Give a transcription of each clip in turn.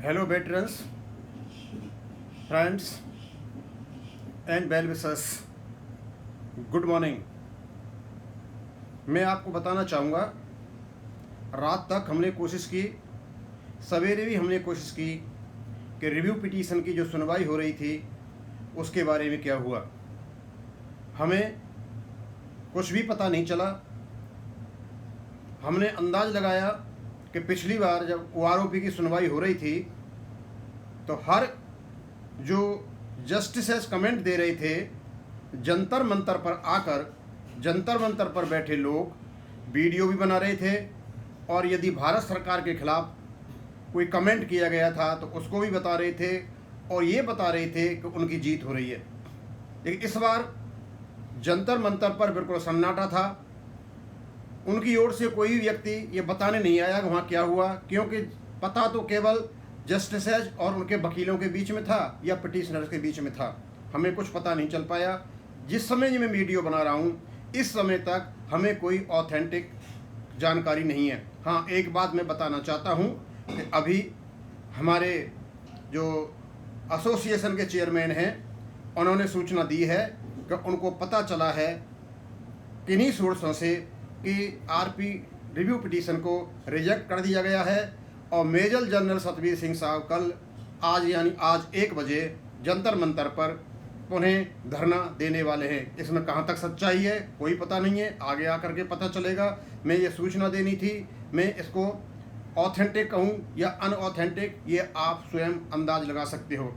Hello veterans, friends and well wishers, good morning. मैं आपको बताना चाहूँगा, रात तक हमने कोशिश की, सवेरे भी हमने कोशिश की कि रिव्यू पिटीशन की जो सुनवाई हो रही थी उसके बारे में क्या हुआ। हमें कुछ भी पता नहीं चला। हमने अंदाज़ लगाया कि पिछली बार जब OROP की सुनवाई हो रही थी तो हर जो जस्टिसेस कमेंट दे रहे थे, जंतर मंतर पर आकर जंतर मंतर पर बैठे लोग वीडियो भी बना रहे थे और यदि भारत सरकार के खिलाफ कोई कमेंट किया गया था तो उसको भी बता रहे थे और ये बता रहे थे कि उनकी जीत हो रही है। लेकिन इस बार जंतर मंतर पर बिल्कुल सन्नाटा था। उनकी ओर से कोई भी व्यक्ति ये बताने नहीं आया कि वहाँ क्या हुआ, क्योंकि पता तो केवल जस्टिसेज और उनके वकीलों के बीच में था या पिटिशनर्स के बीच में था। हमें कुछ पता नहीं चल पाया। जिस समय ये मैं वीडियो बना रहा हूँ इस समय तक हमें कोई ऑथेंटिक जानकारी नहीं है। हाँ, एक बात मैं बताना चाहता हूँ कि अभी हमारे जो एसोसिएशन के चेयरमैन हैं उन्होंने सूचना दी है कि उनको पता चला है किन्हीं सोर्सों से कि आरपी रिव्यू पिटीशन को रिजेक्ट कर दिया गया है और मेजर जनरल सतबीर सिंह साहब कल आज 1 बजे जंतर मंतर पर उन्हें धरना देने वाले हैं। इसमें कहाँ तक सच्चाई है कोई पता नहीं है, आगे आकर के पता चलेगा। मैं ये सूचना देनी थी। मैं इसको ऑथेंटिक कहूँ या अनऑथेंटिक ये आप स्वयं अंदाज लगा सकते हो।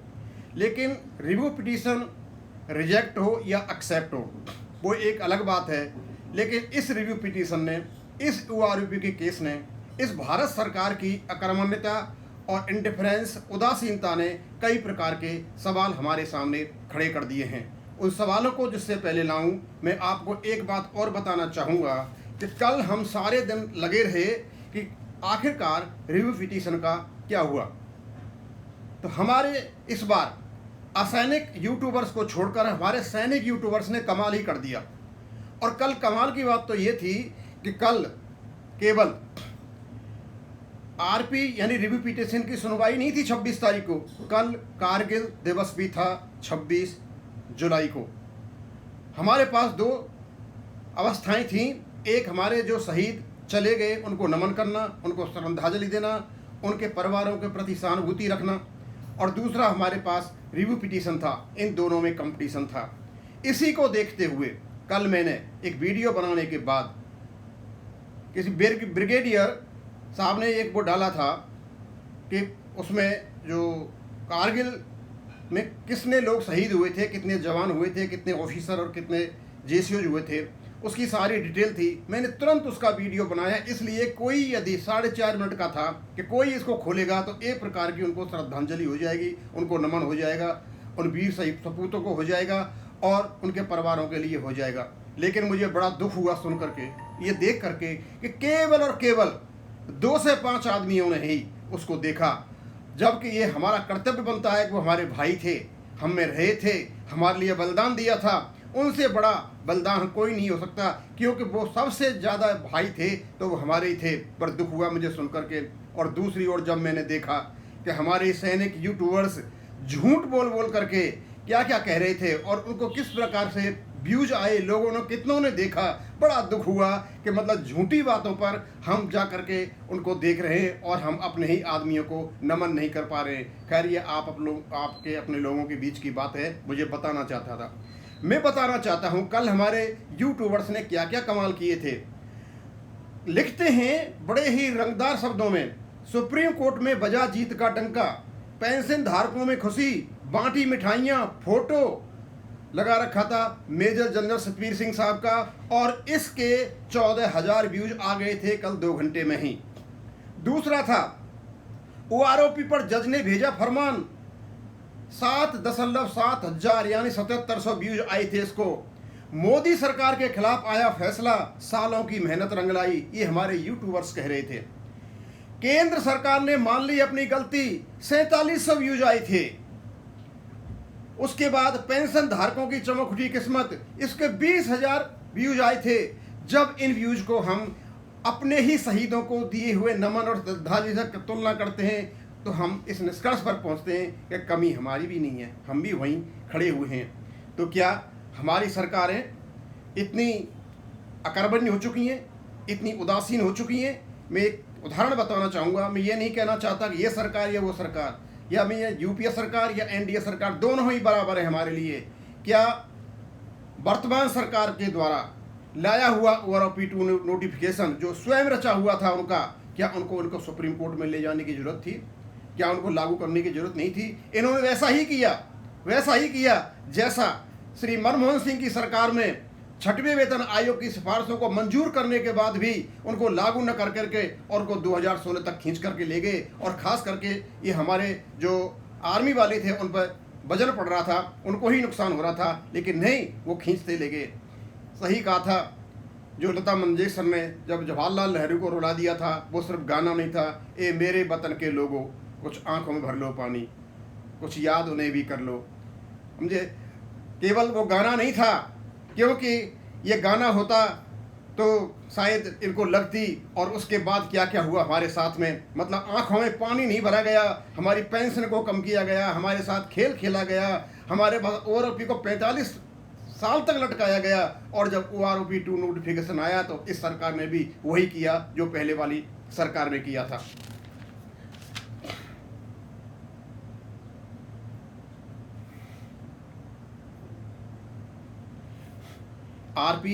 लेकिन रिव्यू पिटीशन रिजेक्ट हो या एक्सेप्ट हो वो एक अलग बात है। लेकिन इस रिव्यू पिटीशन ने, इस OROP के केस ने, इस भारत सरकार की अकर्मण्यता और इंडिफरेंस, उदासीनता ने कई प्रकार के सवाल हमारे सामने खड़े कर दिए हैं। उन सवालों को जिससे पहले लाऊं, मैं आपको एक बात और बताना चाहूँगा कि कल हम सारे दिन लगे रहे कि आखिरकार रिव्यू पिटीशन का क्या हुआ। तो हमारे इस बार असैनिक यूट्यूबर्स को छोड़कर हमारे सैनिक यूट्यूबर्स ने कमाल ही कर दिया। और कल कमाल की बात तो ये थी कि कल केवल आरपी यानी रिव्यू पिटीशन की सुनवाई नहीं थी 26 तारीख को, कल कारगिल दिवस भी था 26 जुलाई को। हमारे पास 2 अवस्थाएं थीं। एक, हमारे जो शहीद चले गए उनको नमन करना, उनको श्रद्धांजलि देना, उनके परिवारों के प्रति सहानुभूति रखना, और दूसरा हमारे पास रिव्यू पिटीशन था। इन दोनों में कंपटीशन था। इसी को देखते हुए कल मैंने एक वीडियो बनाने के बाद किसी ब्रिगेडियर साहब ने एक वो डाला था कि उसमें जो कारगिल में कितने लोग शहीद हुए थे, कितने जवान हुए थे, कितने ऑफिसर और कितने JCOs हुए थे, उसकी सारी डिटेल थी। मैंने तुरंत उसका वीडियो बनाया, इसलिए कोई यदि 4.5 मिनट का था कि कोई इसको खोलेगा तो एक प्रकार की उनको श्रद्धांजलि हो जाएगी, उनको नमन हो जाएगा, उन वीर सपूतों को हो जाएगा और उनके परिवारों के लिए हो जाएगा। लेकिन मुझे बड़ा दुख हुआ सुन करके, ये देख करके कि केवल और केवल 2 से 5 आदमियों ने ही उसको देखा, जबकि ये हमारा कर्तव्य बनता है कि वो हमारे भाई थे, हम में रहे थे, हमारे लिए बलिदान दिया था। उनसे बड़ा बलिदान कोई नहीं हो सकता, क्योंकि वो सबसे ज़्यादा भाई थे तो वो हमारे ही थे। बड़ा दुख हुआ मुझे सुन करके। और दूसरी ओर जब मैंने देखा कि हमारे सैनिक यूट्यूबर्स झूठ बोल बोल करके क्या क्या कह रहे थे और उनको किस प्रकार से व्यूज आए, लोगों ने कितनों ने देखा, बड़ा दुख हुआ कि मतलब झूठी बातों पर हम जा करके उनको देख रहे हैं और हम अपने ही आदमियों को नमन नहीं कर पा रहे। खैर, ये आपके अपने लोगों के बीच की बात है, मुझे बताना चाहता था। मैं बताना चाहता हूँ कल हमारे यूट्यूबर्स ने क्या क्या कमाल किए थे। लिखते हैं बड़े ही रंगदार शब्दों में, सुप्रीम कोर्ट में बजा जीत का डंका, पेंशन धारकों में खुशी, बांटी मिठाइयाँ, फोटो लगा रखा था मेजर जनरल सतबीर सिंह साहब का, और इसके 14,000 व्यूज आ गए थे कल 2 घंटे में ही। दूसरा था OROP पर जज ने भेजा फरमान, 7.7 हजार यानी 7700 व्यूज आए थे इसको। मोदी सरकार के खिलाफ आया फैसला, सालों की मेहनत रंग लाई, ये हमारे यूट्यूबर्स कह रहे थे। केंद्र सरकार ने मान ली अपनी गलती, 4700 व्यूज आए थे। उसके बाद पेंशन धारकों की चमक उठी किस्मत, इसके 20,000 व्यूज आए थे। जब इन व्यूज को हम अपने ही शहीदों को दिए हुए नमन और श्रद्धांजलि से तुलना करते हैं तो हम इस निष्कर्ष पर पहुंचते हैं कि कमी हमारी भी नहीं है, हम भी वहीं खड़े हुए हैं। तो क्या हमारी सरकारें इतनी अकर्मण्य हो चुकी हैं, इतनी उदासीन हो चुकी हैं? मैं एक उदाहरण बताना चाहूँगा। मैं ये नहीं कहना चाहता कि ये सरकार या वो सरकार, या मैं ये यूपीए सरकार या एनडीए सरकार, दोनों ही बराबर है हमारे लिए। क्या वर्तमान सरकार के द्वारा लाया हुआ OROP-2 नोटिफिकेशन जो स्वयं रचा हुआ था उनका, क्या उनको सुप्रीम कोर्ट में ले जाने की जरूरत थी? क्या उनको लागू करने की जरूरत नहीं थी? इन्होंने वैसा ही किया जैसा श्री मनमोहन सिंह की सरकार में 6वें वेतन आयोग की सिफारिशों को मंजूर करने के बाद भी उनको लागू न कर करके और उनको 2016 तक खींच करके ले गए। और ख़ास करके ये हमारे जो आर्मी वाले थे उन पर वजन पड़ रहा था, उनको ही नुकसान हो रहा था, लेकिन नहीं, वो खींचते ले गए। सही कहा था जो लता मंगेशकर ने जब जवाहरलाल नेहरू को रुला दिया था, वो सिर्फ गाना नहीं था, ए मेरे वतन के लोगों कुछ आंखों में भर लो पानी, कुछ याद उन्हें भी कर लो। मुझे केवल वो गाना नहीं था, क्योंकि ये गाना होता तो शायद इनको लगती। और उसके बाद क्या क्या हुआ हमारे साथ में, मतलब आंखों में पानी नहीं भरा गया, हमारी पेंशन को कम किया गया, हमारे साथ खेल खेला गया, हमारे पास OROP को 45 साल तक लटकाया गया। और जब OROP-2 नोटिफिकेशन आया तो इस सरकार ने भी वही किया जो पहले वाली सरकार ने किया था। RP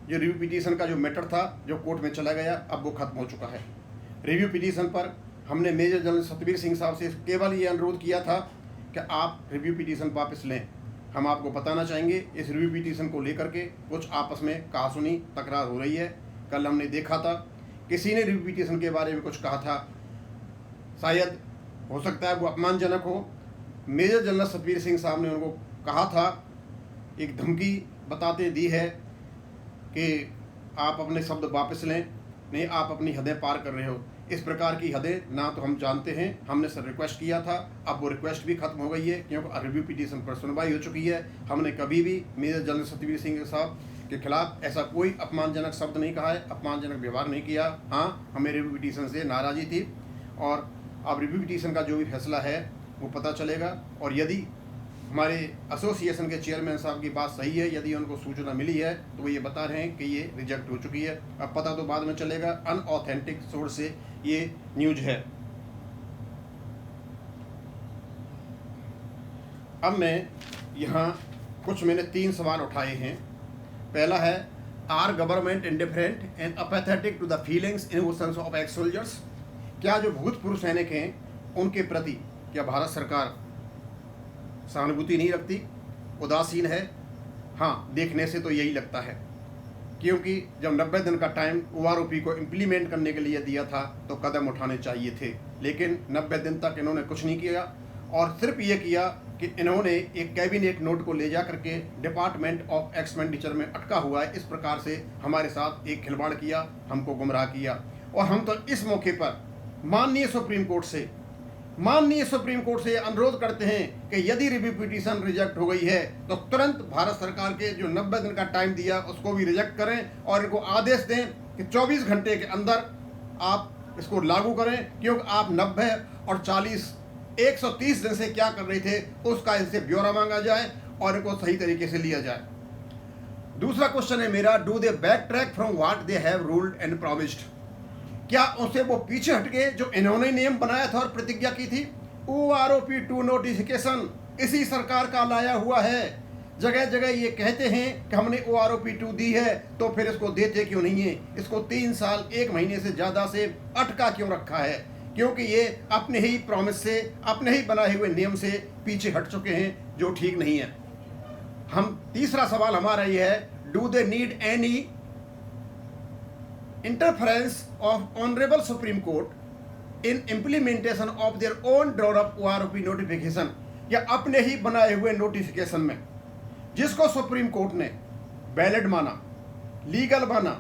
जो रिव्यू पिटीशन का जो मैटर था जो कोर्ट में चला गया, अब वो खत्म हो चुका है। रिव्यू पिटीशन पर हमने मेजर जनरल सतबीर सिंह साहब से केवल ये अनुरोध किया था कि आप रिव्यू पिटीशन वापस लें। हम आपको बताना चाहेंगे इस रिव्यू पिटीशन को लेकर के कुछ आपस में कहासुनी तकरार हो रही है। कल हमने देखा था किसी ने रिव्यू पिटीशन के बारे में कुछ कहा था, शायद हो सकता है वो अपमानजनक हो। मेजर जनरल सतबीर सिंह साहब ने उनको कहा था, एक धमकी बताते दी है कि आप अपने शब्द वापस लें, नहीं आप अपनी हदें पार कर रहे हो। इस प्रकार की हदें ना तो हम जानते हैं, हमने सर रिक्वेस्ट किया था, अब वो रिक्वेस्ट भी खत्म हो गई है क्योंकि रिव्यू पिटीशन पर सुनवाई हो चुकी है। हमने कभी भी मेजर जनरल सतबीर सिंह साहब के खिलाफ ऐसा कोई अपमानजनक शब्द नहीं कहा है, अपमानजनक व्यवहार नहीं किया। हाँ, हमें रिव्यू पिटीशन से नाराज़गी थी और अब रिव्यू पिटीशन का जो भी फैसला है वो पता चलेगा। और यदि हमारे एसोसिएशन के चेयरमैन साहब की बात सही है, यदि उनको सूचना मिली है तो वो ये बता रहे हैं कि ये रिजेक्ट हो चुकी है। अब पता तो बाद में चलेगा, अनऑथेंटिक सोर्स से ये न्यूज है। अब मैं यहाँ मैंने 3 सवाल उठाए हैं। पहला है, are government indifferent and apathetic to the feelings emotions of ex soldiers? क्या जो भूतपूर्व सैनिक हैं उनके प्रति क्या भारत सरकार सहानुभूति नहीं रखती, उदासीन है? हाँ, देखने से तो यही लगता है, क्योंकि जब 90 दिन का टाइम OROP को इम्प्लीमेंट करने के लिए दिया था तो कदम उठाने चाहिए थे, लेकिन 90 दिन तक इन्होंने कुछ नहीं किया। और सिर्फ ये किया कि इन्होंने एक कैबिनेट नोट को ले जा करके डिपार्टमेंट ऑफ एक्सपेंडिचर में अटका हुआ है, इस प्रकार से हमारे साथ एक खिलवाड़ किया, हमको गुमराह किया। और हम तो इस मौके पर माननीय सुप्रीम कोर्ट से अनुरोध करते हैं कि यदि रिव्यू पिटीशन रिजेक्ट हो गई है तो तुरंत भारत सरकार के जो 90 दिन का टाइम दिया उसको भी रिजेक्ट करें और इनको आदेश दें कि 24 घंटे के अंदर आप इसको लागू करें, क्योंकि आप 90 और 40 130 दिन से क्या कर रहे थे उसका इनसे ब्यौरा मांगा जाए और इनको सही तरीके से लिया जाए। दूसरा क्वेश्चन है मेरा, do they back track from what they have ruled and promised? क्या उनसे वो पीछे हट गए जो इन्होंने नियम बनाया था और प्रतिज्ञा की थी? OROP-2 नोटिफिकेशन इसी सरकार का लाया हुआ है। जगह जगह ये कहते हैं कि हमने OROP-2 दी है, तो फिर इसको देते क्यों नहीं है? इसको 3 साल 1 महीने से ज़्यादा से अटका क्यों रखा है? क्योंकि ये अपने ही प्रॉमिस से, अपने ही बनाए हुए नियम से पीछे हट चुके हैं, जो ठीक नहीं है। तीसरा सवाल हमारा ये है, do they need any interference of Honorable Supreme Court in implementation of their own drawn up OROP notification? या अपने ही बनाए हुए नोटिफिकेशन में जिसको सुप्रीम कोर्ट ने वैलिड माना, लीगल माना,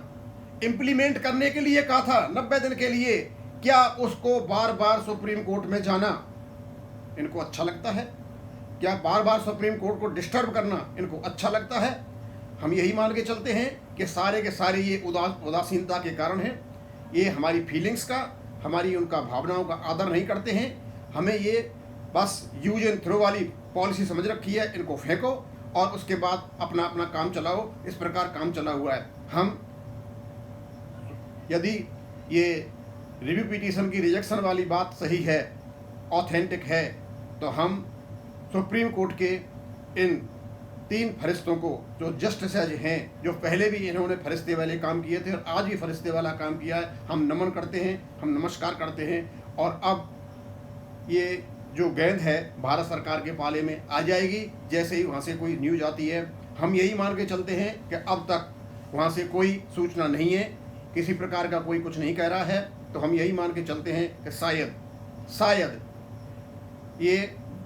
इंप्लीमेंट करने के लिए कहा था 90 दिन के लिए, क्या उसको बार बार सुप्रीम कोर्ट में जाना इनको अच्छा लगता है? क्या बार बार सुप्रीम कोर्ट को डिस्टर्ब करना इनको अच्छा लगता है? हम यही मान के चलते हैं कि सारे के सारे ये उदासीनता के कारण हैं। ये हमारी फीलिंग्स का, हमारी उनका भावनाओं का आदर नहीं करते हैं। हमें ये बस यूज एंड थ्रो वाली पॉलिसी समझ रखी है, इनको फेंको और उसके बाद अपना अपना काम चलाओ। इस प्रकार काम चला हुआ है। हम यदि ये रिव्यू पिटीशन की रिजेक्शन वाली बात सही है, ऑथेंटिक है, तो हम सुप्रीम कोर्ट के इन 3 फरिश्तों को, जो जस्टिसेज हैं, जो पहले भी इन्होंने फरिश्ते वाले काम किए थे और आज भी फरिश्ते वाला काम किया है, हम नमन करते हैं, हम नमस्कार करते हैं। और अब ये जो गेंद है भारत सरकार के पाले में आ जाएगी। जैसे ही वहाँ से कोई न्यूज आती है, हम यही मान के चलते हैं कि अब तक वहाँ से कोई सूचना नहीं है, किसी प्रकार का कोई कुछ नहीं कह रहा है, तो हम यही मान के चलते हैं कि शायद ये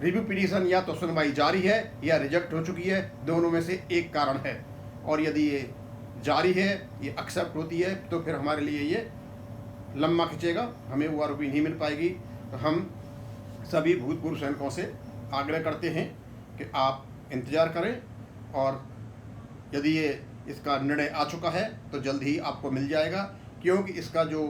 रिव्यू पिटीशन या तो सुनवाई जारी है या रिजेक्ट हो चुकी है, दोनों में से एक कारण है। और यदि ये जारी है, ये एक्सेप्ट होती है, तो फिर हमारे लिए ये लम्बा खिंचेगा, हमें वो आरोपी नहीं मिल पाएगी। तो हम सभी भूतपूर्व सैनिकों से आग्रह करते हैं कि आप इंतज़ार करें, और यदि ये इसका निर्णय आ चुका है तो जल्द ही आपको मिल जाएगा, क्योंकि इसका जो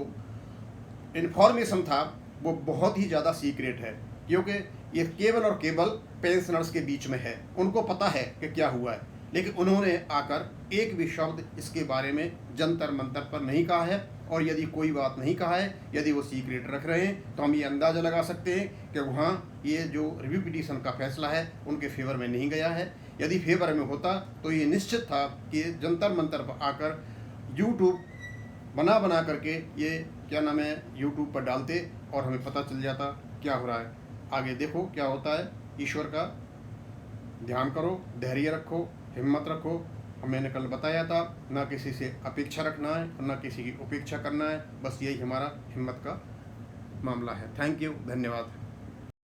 इन्फॉर्मेशन था वो बहुत ही ज़्यादा सीक्रेट है, क्योंकि ये केवल और केवल पेंशनर्स के बीच में है, उनको पता है कि क्या हुआ है, लेकिन उन्होंने आकर एक भी शब्द इसके बारे में जंतर मंतर पर नहीं कहा है। और यदि कोई बात नहीं कहा है, यदि वो सीक्रेट रख रहे हैं, तो हम ये अंदाज़ा लगा सकते हैं कि वहाँ ये जो रिव्यू पिटीशन का फैसला है उनके फेवर में नहीं गया है। यदि फेवर में होता तो ये निश्चित था कि जंतर मंतर पर आकर यूट्यूब बना करके ये क्या नाम है यूट्यूब पर डालते और हमें पता चल जाता क्या हो रहा है। आगे देखो क्या होता है। ईश्वर का ध्यान करो, धैर्य रखो, हिम्मत रखो। मैंने कल बताया था, ना किसी से अपेक्षा रखना है और ना किसी की उपेक्षा करना है, बस यही हमारा हिम्मत का मामला है। थैंक यू, धन्यवाद।